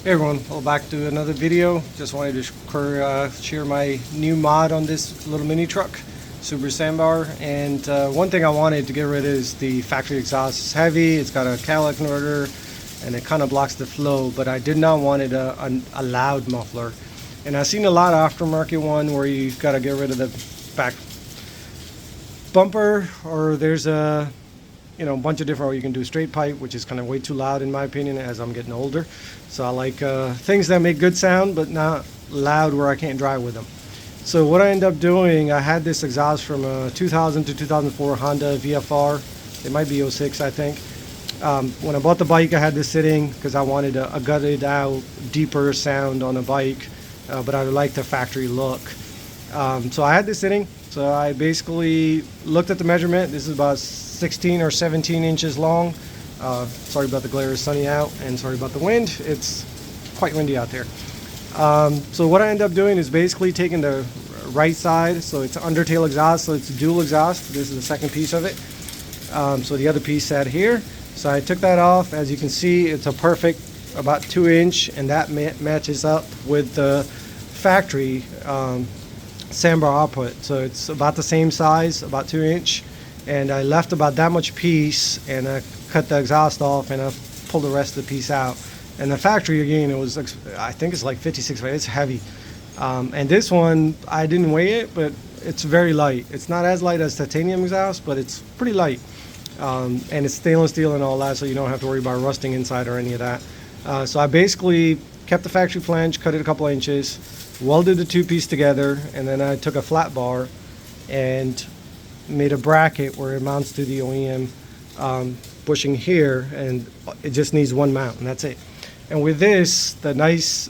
Hey everyone, welcome back to another video. Just wanted to share my new mod on this little mini truck, Subaru Sambar. And one thing I wanted to get rid of is the factory exhaust. It's heavy, it's got a catalytic converter, and it kind of blocks the flow, but I did not want it a loud muffler. And I've seen a lot of aftermarket one where you've got to get rid of the back bumper, or there's a bunch of different, or you can do straight pipe, which is kind of way too loud in my opinion as I'm getting older. So I like things that make good sound but not loud where I can't drive with them. So what I ended up doing, I had this exhaust from a 2000 to 2004 Honda VFR. It might be 06, I think. When I bought the bike, I had this sitting because I wanted a gutted out, deeper sound on a bike, but I like the factory look. So I had this sitting. So I basically looked at the measurement. This is about 16 or 17 inches long. Sorry about the glare, it's sunny out, and sorry about the wind. It's quite windy out there. So what I ended up doing is basically taking the right side, so it's undertail exhaust, so it's dual exhaust. This is the second piece of it. So the other piece sat here. So I took that off. As you can see, it's a perfect about 2 inch, and that matches up with the factory Sambar output. So it's about the same size, about 2 inch. And I left about that much piece, and I cut the exhaust off, and I pulled the rest of the piece out. And the factory, again, it was, I think it's like 56 weight. It's heavy. And this one, I didn't weigh it, but it's very light. It's not as light as titanium exhaust, but it's pretty light. And it's stainless steel and all that, so you don't have to worry about rusting inside or any of that. So I basically kept the factory flange, cut it a couple of inches, welded the two pieces together, and then I took a flat bar and made a bracket where it mounts to the OEM bushing here, and it just needs one mount, and that's it. And with this, the nice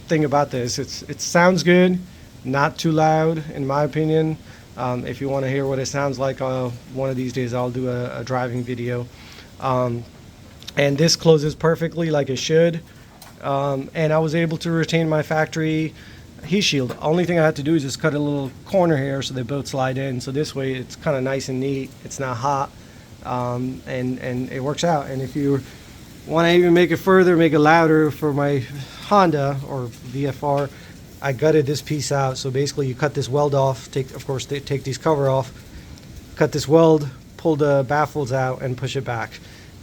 thing about this, it sounds good, not too loud in my opinion. If you want to hear what it sounds like, one of these days I'll do a driving video. And this closes perfectly like it should. And I was able to retain my factory heat shield. The only thing I had to do is just cut a little corner here so they both slide in. So this way it's kind of nice and neat. It's not hot, and it works out. And if you want to even make it further, make it louder, for my Honda or VFR, I gutted this piece out. So basically you cut this weld off, take these cover off, cut this weld, pull the baffles out and push it back.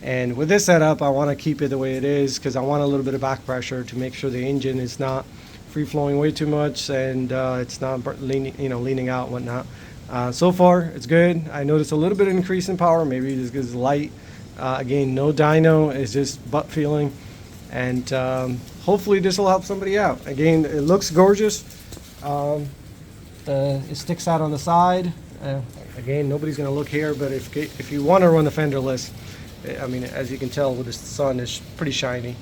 And with this setup, I want to keep it the way it is because I want a little bit of back pressure to make sure the engine is not free flowing way too much, and it's not leaning out and whatnot. So far it's good. I noticed a little bit of increase in power, maybe just because it's light. Again, no dyno, it's just butt feeling, and hopefully this will help somebody out. Again, it looks gorgeous. It sticks out on the side. Again, nobody's going to look here, but if you want to run the fenderless, I mean, as you can tell with the sun, it's pretty shiny.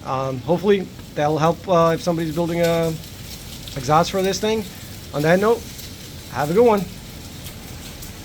Hopefully that'll help if somebody's building a exhaust for this thing. On that note, have a good one.